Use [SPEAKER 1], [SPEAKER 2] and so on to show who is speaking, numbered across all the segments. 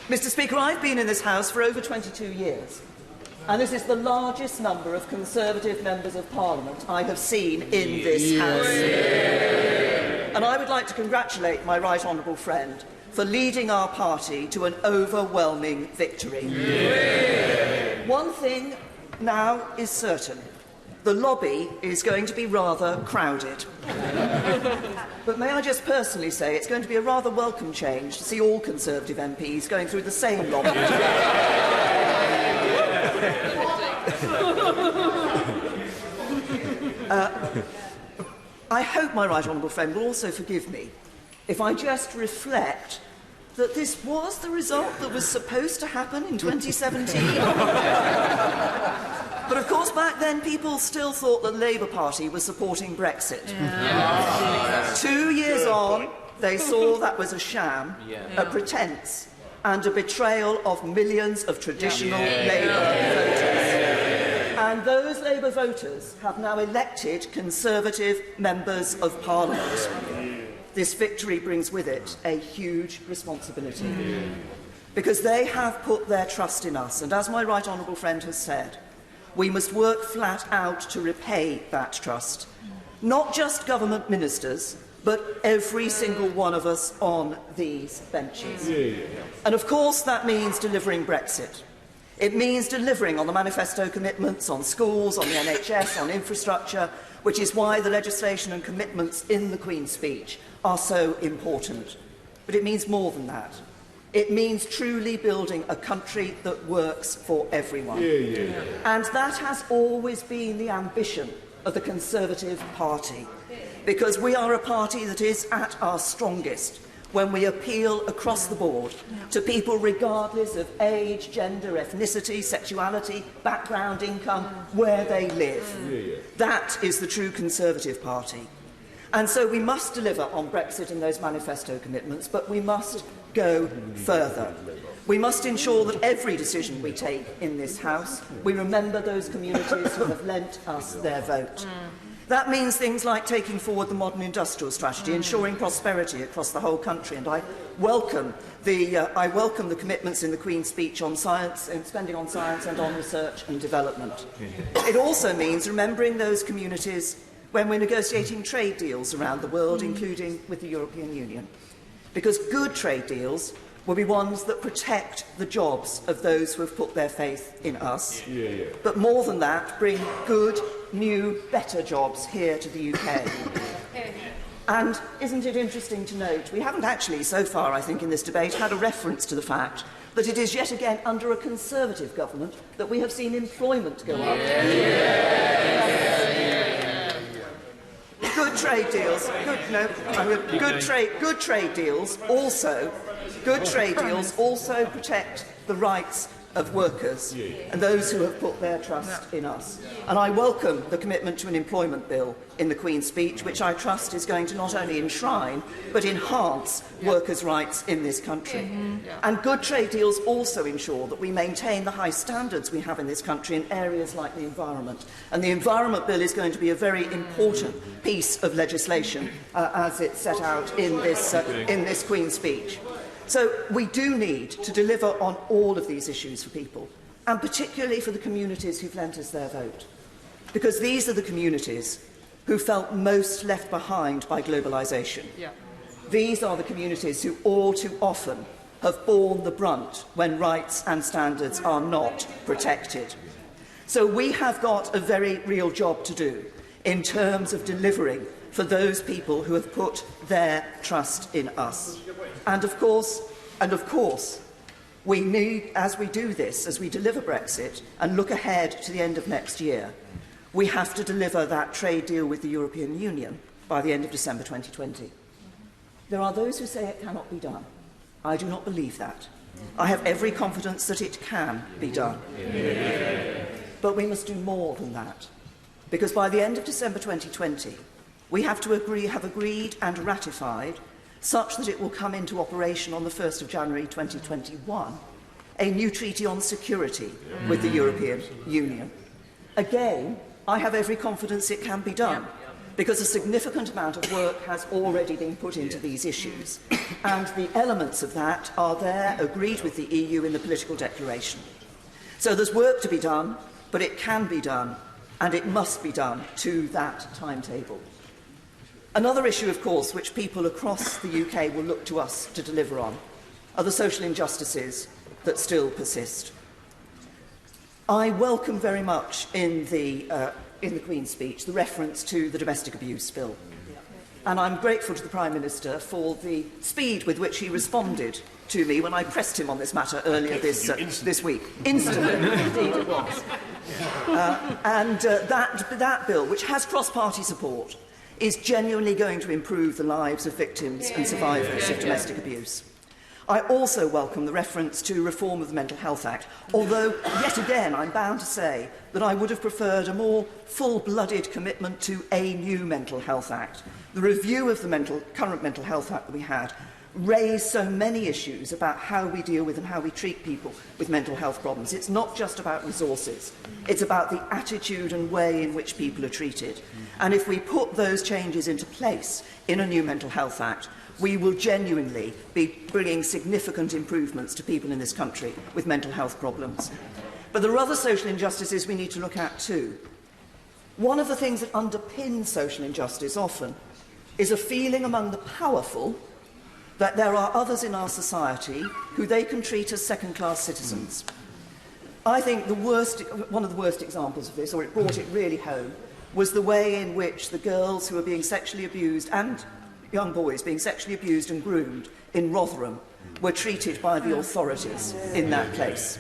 [SPEAKER 1] Mr. Speaker, I've been in this House for over 22 years, and this is the largest number of Conservative members of Parliament I have seen in this House. And I would like to congratulate my right honourable friend for leading our party to an overwhelming victory. One thing now is certain. The lobby is going to be rather crowded. But may I just personally say it's going to be a rather welcome change to see all Conservative MPs going through the same lobby. I hope my right honourable friend will also forgive me if I just reflect that this was the result that was supposed to happen in 2017. But of course, back then, people still thought the Labour Party was supporting Brexit. 2 years on, they saw that was a sham, a pretence, and a betrayal of millions of traditional Labour voters. And those Labour voters have now elected Conservative members of Parliament. This victory brings with it a huge responsibility, because they have put their trust in us, and as my right honourable friend has said, we must work flat out to repay that trust. Not just government ministers, but every single one of us on these benches. And of course that means delivering Brexit. It means delivering on the manifesto commitments on schools, on the NHS, on infrastructure, which is why the legislation and commitments in the Queen's speech are so important. But it means more than that. It means truly building a country that works for everyone. And that has always been the ambition of the Conservative Party, because we are a party that is at our strongest when we appeal across the board to people regardless of age, gender, ethnicity, sexuality, background, income, where they live. That is the true Conservative Party. And so we must deliver on Brexit and those manifesto commitments, but we must go further. We must ensure that every decision we take in this House, we remember those communities who have lent us their vote. That means things like taking forward the modern industrial strategy, ensuring prosperity across the whole country, and I welcome the commitments in the Queen's speech on science and spending on science and on research and development. It also means remembering those communities when we're negotiating trade deals around the world, including with the European Union. Because good trade deals will be ones that protect the jobs of those who have put their faith in us. But more than that, bring good, new, better jobs here to the UK. And isn't it interesting to note, we haven't actually so far, I think, in this debate had a reference to the fact that it is yet again under a Conservative government that we have seen employment go up. Good trade deals, good trade deals also protect the rights of workers and those who have put their trust in us. And I welcome the commitment to an employment bill in the Queen's speech, which I trust is going to not only enshrine but enhance workers' rights in this country. And good trade deals also ensure that we maintain the high standards we have in this country in areas like the environment. And the Environment Bill is going to be a very important piece of legislation as it's set out in this Queen's speech. So we do need to deliver on all of these issues for people, and particularly for the communities who've lent us their vote, because these are the communities who felt most left behind by globalisation. These are the communities who all too often have borne the brunt when rights and standards are not protected. So we have got a very real job to do in terms of delivering for those people who have put their trust in us. And of course, we need, as we do this, as we deliver Brexit and look ahead to the end of next year, we have to deliver that trade deal with the European Union by the end of December 2020. There are those who say it cannot be done. I do not believe that. I have every confidence that it can be done. But we must do more than that, because by the end of December 2020, we have agreed and ratified, such that it will come into operation on the 1st of January 2021, a new treaty on security with the European Union. Again, I have every confidence it can be done, because a significant amount of work has already been put into these issues, and the elements of that are there, agreed with the EU in the political declaration. So there's work to be done, but it can be done, and it must be done to that timetable. Another issue, of course, which people across the UK will look to us to deliver on, are the social injustices that still persist. I welcome very much in the Queen's speech the reference to the domestic abuse bill. And I'm grateful to the Prime Minister for the speed with which he responded to me when I pressed him on this matter earlier this week. Instantly, indeed it was. That bill, which has cross-party support, is genuinely going to improve the lives of victims and survivors of domestic abuse. I also welcome the reference to reform of the Mental Health Act, although, yet again, I'm bound to say that I would have preferred a more full-blooded commitment to a new Mental Health Act. The review of the current Mental Health Act that we had raised so many issues about how we deal with and how we treat people with mental health problems. It's not just about resources. It's about the attitude and way in which people are treated. And if we put those changes into place in a new Mental Health Act, we will genuinely be bringing significant improvements to people in this country with mental health problems. But there are other social injustices we need to look at too. One of the things that underpins social injustice often is a feeling among the powerful that there are others in our society who they can treat as second-class citizens. I think one of the worst examples of this, or it brought it really home, was the way in which the girls who were being sexually abused and young boys being sexually abused and groomed in Rotherham were treated by the authorities in that place.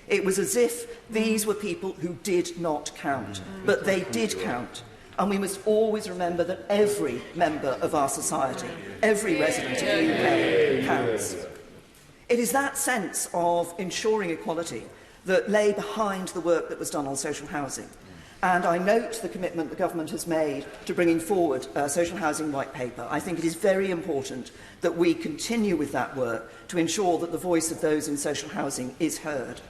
[SPEAKER 1] It was as if these were people who did not count, but they did count. And we must always remember that every member of our society, every resident of the UK counts. It is that sense of ensuring equality that lay behind the work that was done on social housing. And I note the commitment the government has made to bringing forward a social housing white paper. I think it is very important that we continue with that work to ensure that the voice of those in social housing is heard.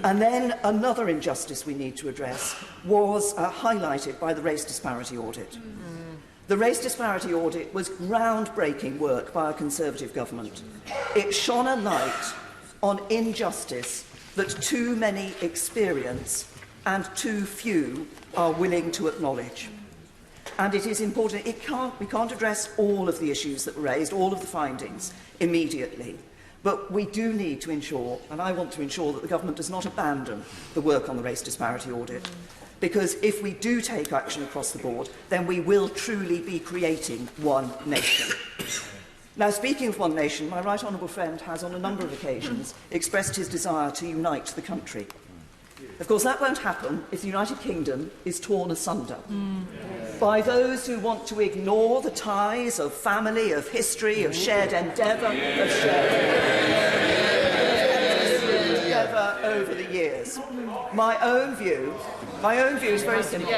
[SPEAKER 1] And then another injustice we need to address was highlighted by the race disparity audit. The race disparity audit was groundbreaking work by a Conservative government. It shone a light on injustice that too many experience and too few are willing to acknowledge. And it is important. We can't address all of the issues that were raised, all of the findings, immediately. But we do need to ensure, and I want to ensure, that the government does not abandon the work on the race disparity audit. Because if we do take action across the board, then we will truly be creating one nation. Now, speaking of one nation, my right honourable friend has on a number of occasions expressed his desire to unite the country. Of course, that won't happen if the United Kingdom is torn asunder by those who want to ignore the ties of family, of history, of shared endeavour, of shared endeavour over the years. My own view is very simple.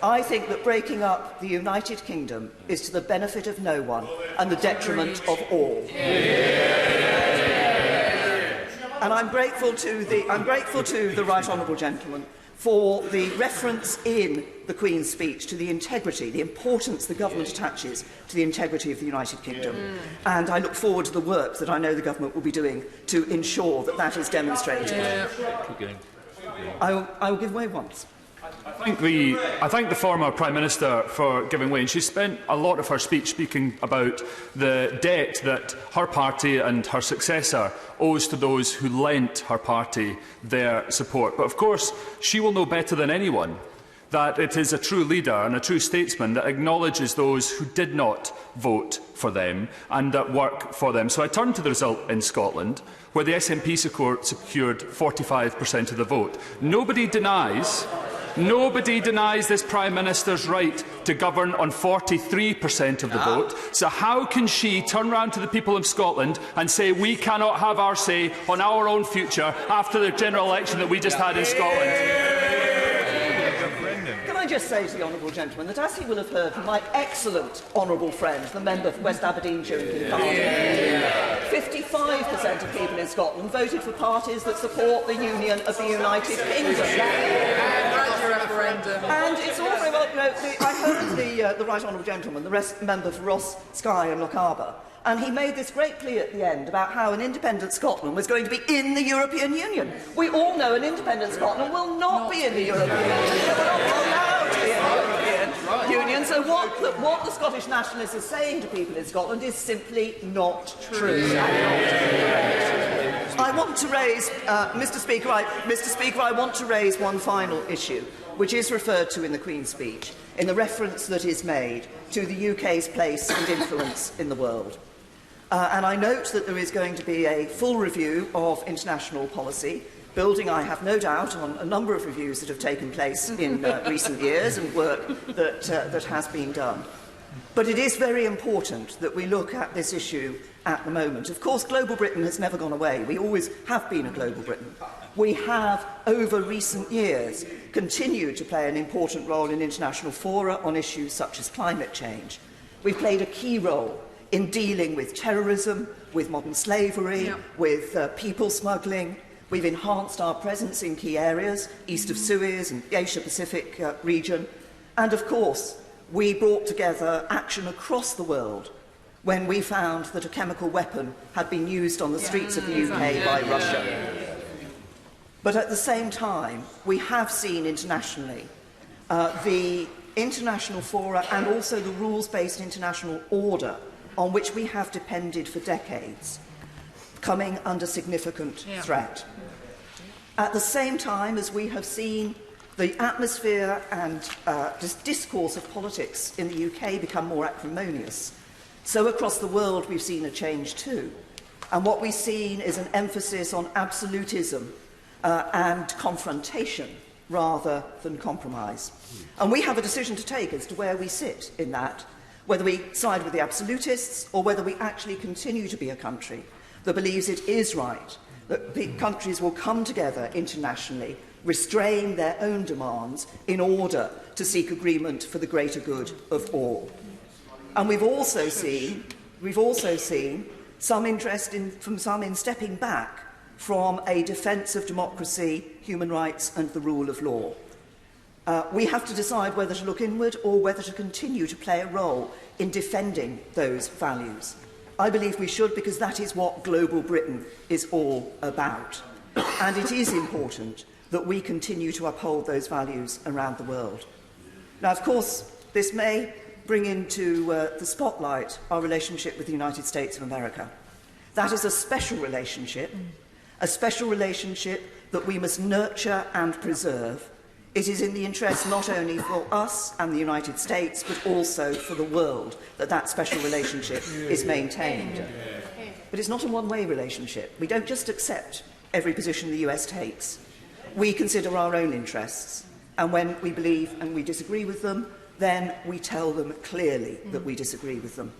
[SPEAKER 1] I think that breaking up the United Kingdom is to the benefit of no one and the detriment of all. And I'm grateful to the right honourable gentleman for the reference in the Queen's speech to the integrity, the importance the government attaches to the integrity of the United Kingdom. And I look forward to the work that I know the government will be doing to ensure that that is demonstrated.
[SPEAKER 2] Keep going.
[SPEAKER 1] I will give way once.
[SPEAKER 3] I thank the former Prime Minister for giving way. And she spent a lot of her speech speaking about the debt that her party and her successor owes to those who lent her party their support. But of course, she will know better than anyone that it is a true leader and a true statesman that acknowledges those who did not vote for them and that work for them. So I turn to the result in Scotland, where the SNP secured 45% of the vote. Nobody denies this Prime Minister's right to govern on 43% of the vote. So how can she turn round to the people of Scotland and say we cannot have our say on our own future after the general election that we just had in Scotland?
[SPEAKER 1] Can I just say to the honourable gentleman that, as he will have heard from my excellent honourable friend, the member for West Aberdeenshire and Kilmarnock, 55% of people in Scotland voted for parties that support the Union of the United Kingdom. And it's all very well, I heard the Right Honourable Gentleman, the member for Ross, Skye and Lochaber, and he made this great plea at the end about how an independent Scotland was going to be in the European Union. We all know an independent Scotland will not be in the European Union. We're not allowed to be in the European Union. So what the Scottish nationalists are saying to people in Scotland is simply not true. I want to raise, Mr. Speaker, I want to raise one final issue, which is referred to in the Queen's speech, in the reference that is made to the UK's place and influence in the world. And I note that there is going to be a full review of international policy, building, I have no doubt, on a number of reviews that have taken place in recent years and work that has been done. But it is very important that we look at this issue at the moment. Of course, global Britain has never gone away. We always have been a global Britain. We have, over recent years, continued to play an important role in international fora on issues such as climate change. We've played a key role in dealing with terrorism, with modern slavery, with people smuggling. We've enhanced our presence in key areas, east of Suez and the Asia-Pacific region. And, of course, we brought together action across the world when we found that a chemical weapon had been used on the streets of the UK by Russia. But at the same time, we have seen internationally the international fora and also the rules-based international order on which we have depended for decades coming under significant threat. At the same time as we have seen the atmosphere and discourse of politics in the UK become more acrimonious, so across the world we've seen a change too. And what we've seen is an emphasis on absolutism and confrontation rather than compromise. And we have a decision to take as to where we sit in that, whether we side with the absolutists or whether we actually continue to be a country that believes it is right that the countries will come together internationally, restrain their own demands in order to seek agreement for the greater good of all. And we've also seen some interest from some in stepping back from a defence of democracy, human rights and the rule of law. We have to decide whether to look inward or whether to continue to play a role in defending those values. I believe we should, because that is what global Britain is all about. And it is important that we continue to uphold those values around the world. Now, of course, this may bring into the spotlight our relationship with the United States of America. That is a special relationship that we must nurture and preserve. It is in the interest not only for us and the United States, but also for the world that that special relationship is maintained. But it's not a one-way relationship. We don't just accept every position the US takes. We consider our own interests, and when we believe and we disagree with them, then we tell them clearly that we disagree with them.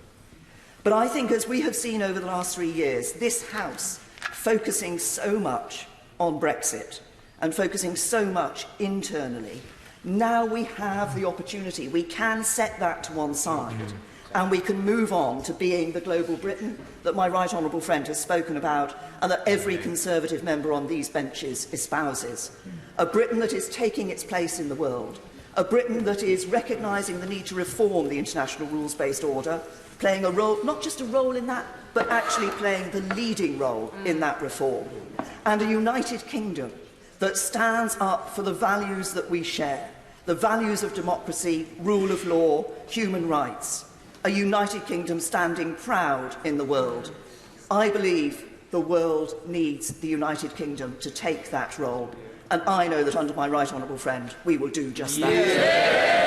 [SPEAKER 1] But I think, as we have seen over the last 3 years, this House focusing so much on Brexit and focusing so much internally, now we have the opportunity. We can set that to one side and we can move on to being the global Britain that my right honourable friend has spoken about and that every Conservative member on these benches espouses. A Britain that is taking its place in the world. A Britain that is recognising the need to reform the international rules-based order, playing a role, not just a role in that, but actually playing the leading role in that reform. And a United Kingdom that stands up for the values that we share, the values of democracy, rule of law, human rights. A United Kingdom standing proud in the world. I believe the world needs the United Kingdom to take that role. And I know that under my right honourable friend, we will do just that.